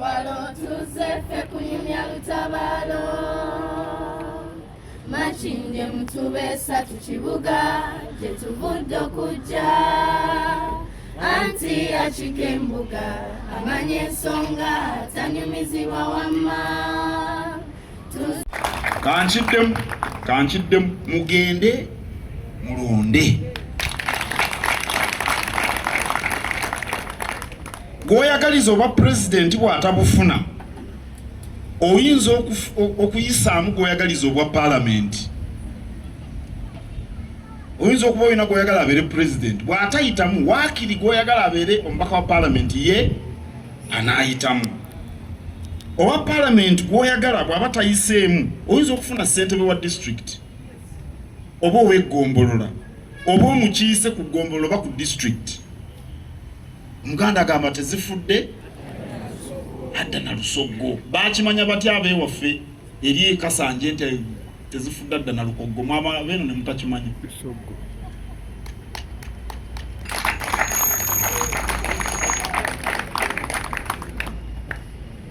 walo tuzefe kunyumya lutabalo machinde mutubesa tukibuga jetuvudde okujja anti achikembuga amanye ensonga tanyumizibwa wamma kankiddemu mugende mulonde gwoyagaliza oba pulezidenti bw'atabufuna oyinza okuyisaamu gwoyagaliza obwa paalamenti. Oyinza okuba olina gwoyagala abeere pulezidenti bw'atayitamu waakiri gwoyagala abeere omubaka wa paalamenti ye anaayitamu. Owa paalamenti gwoyagala bw'aba tayiseemu oyinza okufuna ssentebe wa disitulikiti oba ow'eggombolola oba omukiise ku ggombolola oba ku disitulikiti. Muganda agamba tezifudde adda na lusoggo. Bakimanya batya abeewaffe eri ekasanje nti tezifudde adda na lukoggo. Mwaba beeno ne mutakimanya.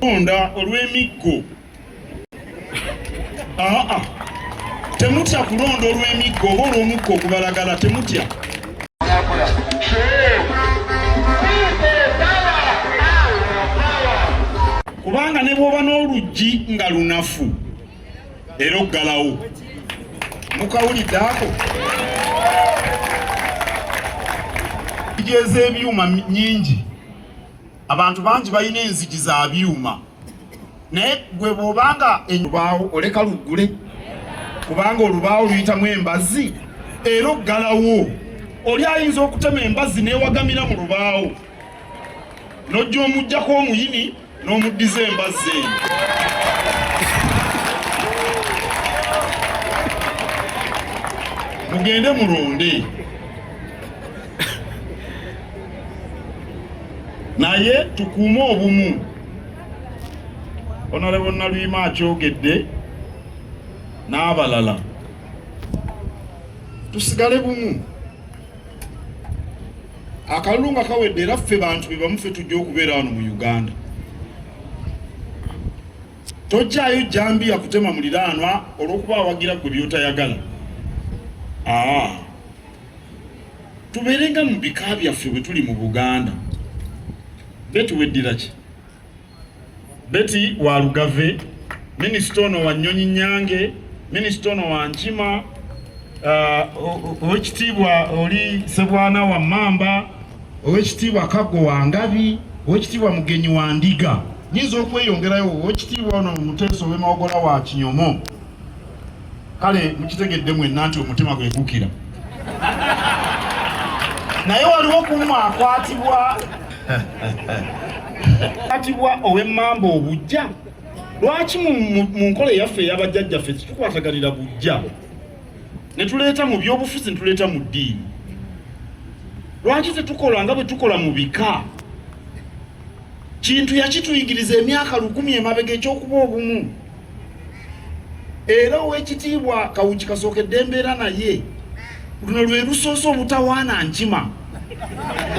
Onda olw'emiggo. Temutya kulonda olw'emiggo oba olw'omukka okubalagala temutya. Kubanga ne bw'oba n'oluggi nga lunafu era oggalawo. Mukawulidde ako? Enzigi ez'ebyuma nnyingi. Abantu bangi balina enzigi za byuma. Naye gwe bw'obanga olubaawo oleka luggule. Kubanga olubaawo luyitamu embazzi era oggalawo. Oli ayinza okutema embazzi neewagamira mu lubaawo. N'ojja omuggyako omuyini n'omuddiza embazzi eyo. Mugende mulonde. Naye tukuume obumu. Honorable Naluyima akyogedde n'abalala. Tusigale bumu. Akalulu nga kawedde era ffe bantu be bamu ffe tujja okubeera wano mu Uganda. Tojjaayo jambiya kutema muliraanwa olw'okuba awagira gwe by'otayagala. Tubeerenga mu bika byaffe bwe tuli mu Buganda. Beti weddira ki? Beti wa Lugave, minisita ono wa Nnyonyi Nyange, minisita ono wa Nkima, owekitiibwa oli Ssebwana wa Mamba, owekitiibwa Kaggo wa Ngabi, owekitiibwa Mugenyi wa Ndiga. Nyinza okweyongerayo owekitiibwa ono Muteesa ow'Emawogola wa Kinyomo. Kale mukitegedde mwenna nti omutima gwegukira. Naye waliwo kumu akwatibwa ow'Emmamba obujja. Lwaki mu nkola yaffe ey'abajjajjaffe tukwatagalira bujja ne tuleeta mu byobufuzi ne tuleeta mu ddiini? Lwaki tetukola nga bwe tukola mu bika? Kintu yakituyigiriza emyaka 10 emabega ekyokuba obumu. Era ow'ekitiibwa Kawuki Kasookedde embeera naye luno lwe lusoose obutawaana Nkima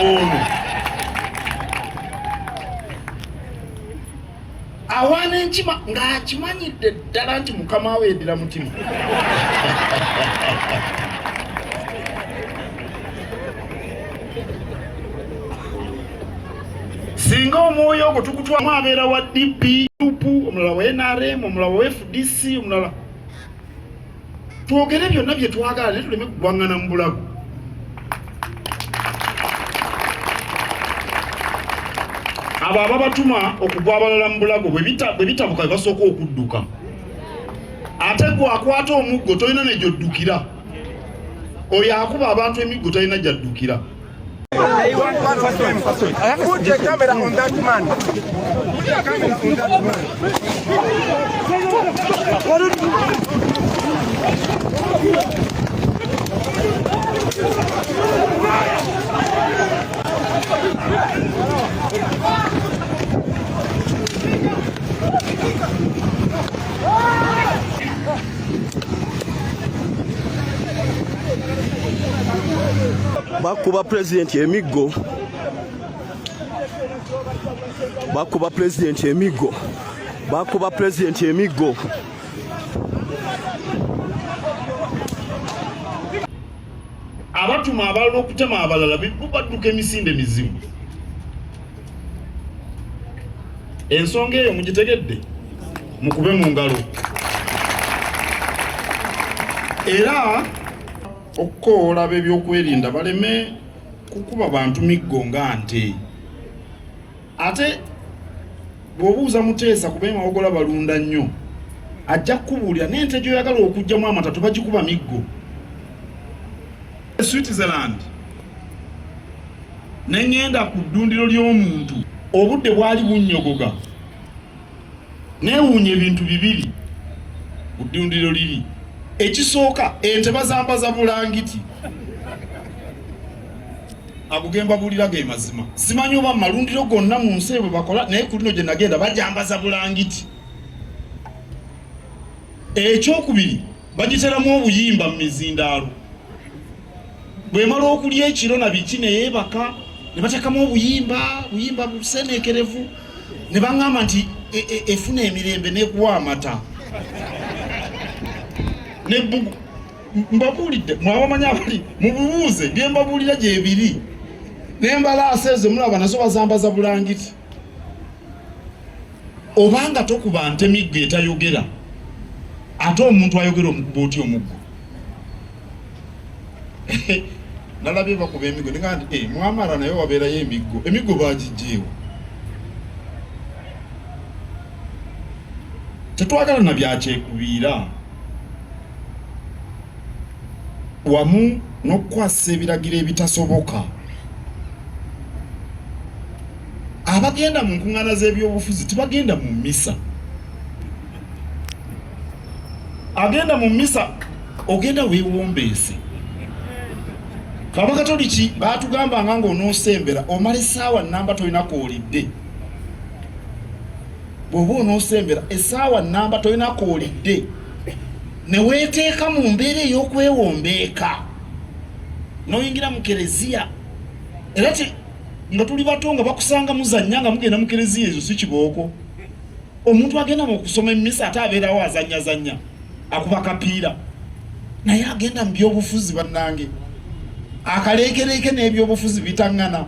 ono. Awaana Enkima ng'akimanyidde ddala nti mukama we yeddira mutima. Singa omwoyo ogwo tugutwamu abeera wa DP, omulala wa NRM, omulala wa FDC, omulala. Twogere byonna bye twagala naye tuleme kugwangana mu bulago. Abo ababatuma okugwa abalala mu bulago bwe bitabuka basooka okudduka. Ate gwe akwata omuggo tolina ne gy'oddukira. Oyo akuba abantu emiggo talina gy'addukira. I want one person. Put the camera on that man. Put the camera on that man. Bakuba president emiggo bakuba president emiggo. Bakuba president emiggo. Abatuma abalala okutema abalala badduka emisinde mizimu. Ensonga eyo mugitegedde mukube mu ngalo. Era okukoola ab'ebyokwerinda baleme kukuba bantu miggo nga nte. Ate bw'obuuza Muteesa kuba mawogola balunda nnyo ajja kukubuulira n'ente gy'oyagala okugyamu amata tebagikuba miggo. Switzerland neŋŋenda ku ddundiro ly'omuntu obudde bwali bunnyogoga neewuunya ebintu bibiri ku ddundiro liri. Ekisooka ente bazambaza bulangiti. Agugemba bulira ge mazima. Simanyi oba malundiro gonna mu nsi bwe bakola naye ku lino gye nagenda bajambaza bulangiti. Ekyokubiri bagiteramu obuyimba mu mizindaalo. Bwe mala okulya ekiro na biki ne yeebaka ne bateekamu obuyimba buseneekerevu ne baŋŋamba nti efuna emirembe n'ekuwa amata. Mbabuulidde mwabamanyi abali mububuuze bye mbabuulira gyebiri. N'embalaasa ezo mulaba nazo bazambaza bulangiti. Obanga tokuba nte miggo etayogera ate omuntu ayogera omukuba otya omuggo. Nalabye bakuba emiggo ninga nti Mwamara naye wabeerayo emiggo. Emiggo baagijjeewo. Tetwagala na byakyekubiira wamu n'okukwasa ebiragiro ebitasoboka. Abagenda mu nkuŋŋaana z'ebyobufuzi tebagenda mu mmisa. Agenda mu mmisa ogenda weewombeese. Abakatoliki baatugambanga ng'onoosembera omala essaawa nnamba tolina koolidde. Bw'oba onoosembera essaawa nnamba tolina koolidde ne weeteeka mu mbeera ey'okwewombeeka n'oyingira mu kereziya. Era nga tuli bato nga bakusanga muzannya nga mugenda mu kereziya ezo si kibooko. Omuntu agenda mu kusoma emmisa ate abeerawo azannyazannya akuba kapiira. Naye agenda mu byobufuzi bannange akaleekereeke n'ebyobufuzi bitaŋŋana.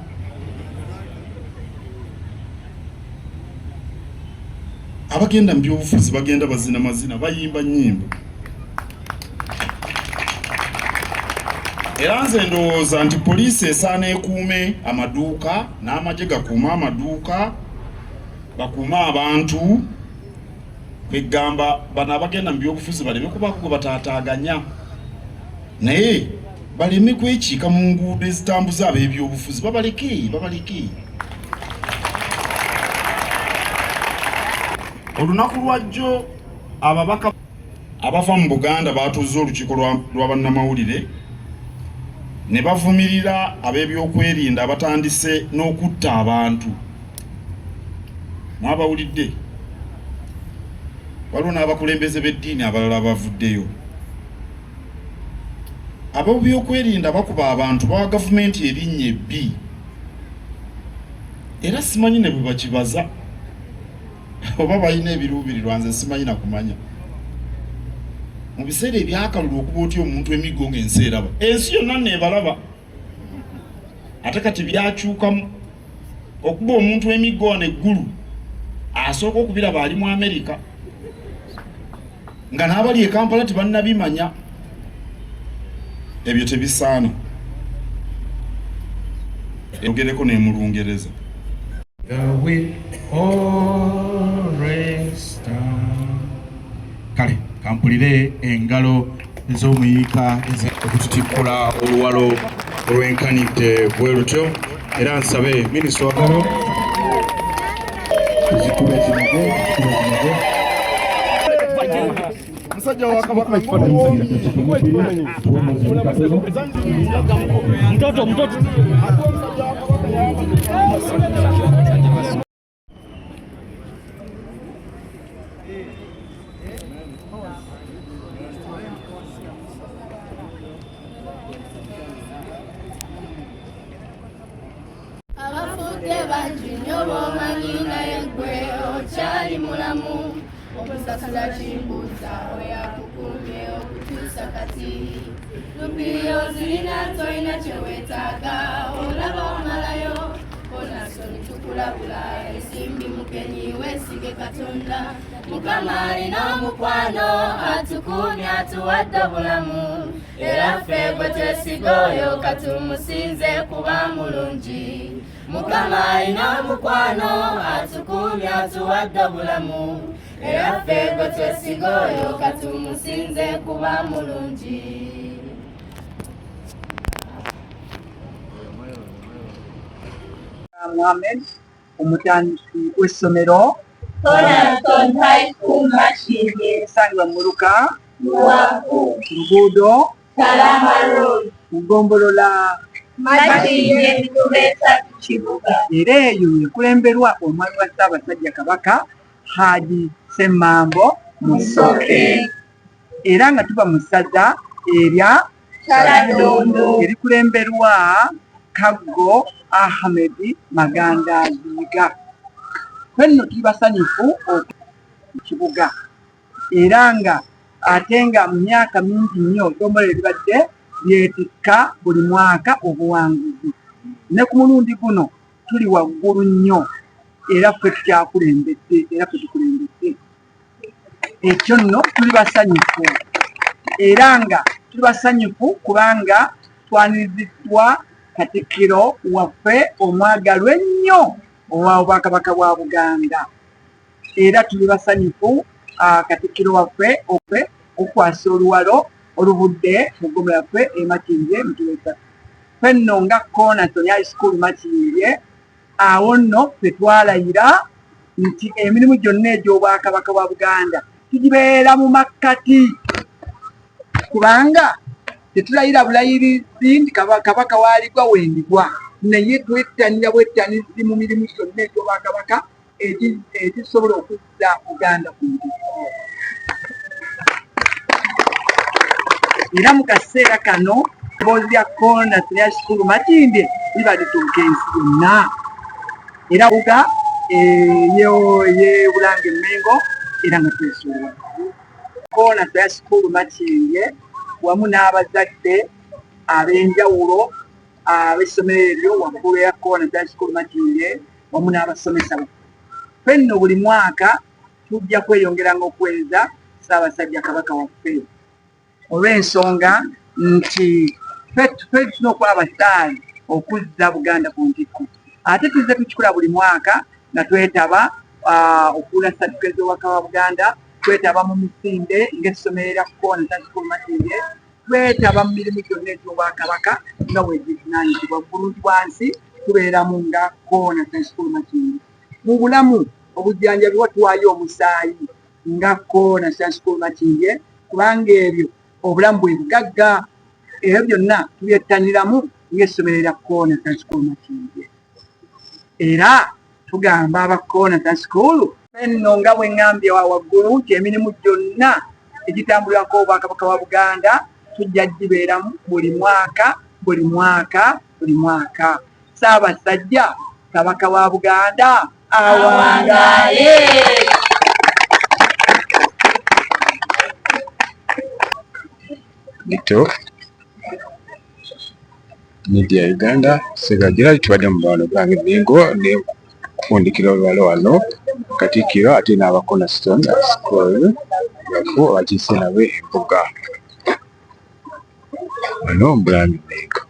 Abagenda mu byobufuzi bagenda bazina mazina bayimba nnyimba. Era nze ndowooza nti poliisi esaana ekuume amaduuka n'amagye gakuuma amaduuka bakuuma abantu. Kwegamba bano abagenda mu byobufuzi baleme kubaako gwe bataataaganya naye baleme kwekiika mu nguudo ezitambuza ab'ebyobufuzi. Babaleke. Olunaku lwajjo ababaka abava mu Buganda baatuuza olukiiko lwa bannamawulire ne bavumirira ab'ebyokwerinda abatandise n'okutta abantu. Mwabawulidde? Waliwo n'abakulembeze b'eddiini abalala bavuddeyo. Ab'ebyokwerinda bakuba abantu bawa gavumenti erinnya ebbi. Era simanyi ne bwe bakibaza oba balina ebiruubirirwa nze simanyi na kumanya. Mu biseera ebyakalulu okuba otya omuntu emiggo ng'ensi eraba. Ensi yonna neebalaba. Ate kati byakyukamu okuba omuntu emiggo wano eggulu asooka okubiraba ali mu Amerika nga n'abali e Kampala tebannabimanya. Ebyo tebisaana. Eyogereko ne mu Lungereza. Kale kampulire engalo ez'omuyiika okututikkula oluwalo olwenkanidde bwe lutyo. Era nsabe minisita wagalo zikube kinago musajja wa Kabaka mtoto abafudde bangi nyoba omanyi naye gwe okyali mulamu okusasula kimbuuza oyakukumye okutuusa kati lupiyo zirina tolina kyeweetaaga olaba omalayo onasoni tukulabula ensimbi mukenyi weesige katonda mukama alina omukwano atukumye atuwadde obulamu era ffe gwe twesiga oyo katumusinze kuba mulungi mukama alina omukwano atukumye atuwadde obulamu era ffe gwe twesiga oyo katumusinze kuba mulungi. Mohamed omutandisi w'essomero Conaton High School Makindye esangibwa mu Luka Luwaku luguudo Kalama Road Mugombolola Makindye Tubeesa Kibuga. era eyo ekulemberwa omwami wa Ssaabasajja Kabaka Haji Ssemambo Musoke era nga tuba mu ssaza erya Kaladongo erikulemberwa Kaggo Ahmed Magandaziga. Fenno tuli basanyufu okukibuga era nga ate nga mu myaka mingi nnyo eggombolola eribadde lyetikka buli mwaka obuwanguzi ne ku mulundi guno tuli waggulu nnyo era ffe tukyakulembedde era ffe tukulembedde ekyo nno tuli basanyufu era nga tuli basanyufu kubanga twaniriziddwa Katikkiro waffe omwagalwa ennyo ow'Obwakabaka bwa Buganda era tuli basanyufu Katikkiro waffe okukwasa oluwalo oluvudde mu ggombolola yaffe e Makindye mu Tubeesa. Fenno nga Conaton High School Makindye awo nno ffe twalayira nti emirimu gyonna egy'Obwakabaka bwa Buganda tugibeera mu makkati kubanga tetulayira bulayirizi nti kabaka waaligwa wendigwa naye twettanira bwettanizi mu mirimu gyonna egy'Obwakabaka egisobola okuzza Buganda ku ntikko. Era mu kaseera kano ebboozi lya Conaton High School Makindye liba lituuka ensi yonna era buga y'Ebulange Mmengo era nga twesuula Conaton High School Makindye wamu n'abazadde ab'enjawulo ab'essomero eryo waggulu ya Conaton High School Makindye wamu n'abasomesa fenno buli mwaka tujja kweyongeranga okuweereza Ssaabasajja Kabaka waffe olw'ensonga nti ffe tulina okuba abasaali okuzza Buganda ku ntikko ate tuzze tukikola buli mwaka nga twetaba okuula satifikeeti z'Obwakabaka bwa Buganda twetaba mu misinde ng'essomero lya Conaton High School Makindye twetaba mu mirimu gyonna egy'Obwakabaka nga bwegivunaanyizibwa bulungi bwansi tubeeramu nga Conaton High School Makindye. Mu bulamu obujjanjabi watuwaayo omusaayi nga Conaton High School Makindye kubanga ebyo obulamu bwe bugagga era byonna tubyettaniramu ng'essomero lya Conaton High School Makindye era tugamba aba Conaton School fenno nga bwe ŋŋambye waggulu nti emirimu gyonna egitambulirako Obwakabaka bwa Buganda tujja gibeeramu buli mwaka. Ssaabasajja Kabaka wa Buganda awangaaye. Nito Media Uganda Segagira tubadde mu bwalo bwange Mmengo ne kufundikira olwalo wano Katikkiro ate n'aba Conaton School bafu abakiise nabo embuga wano mu bwalo Mmengo.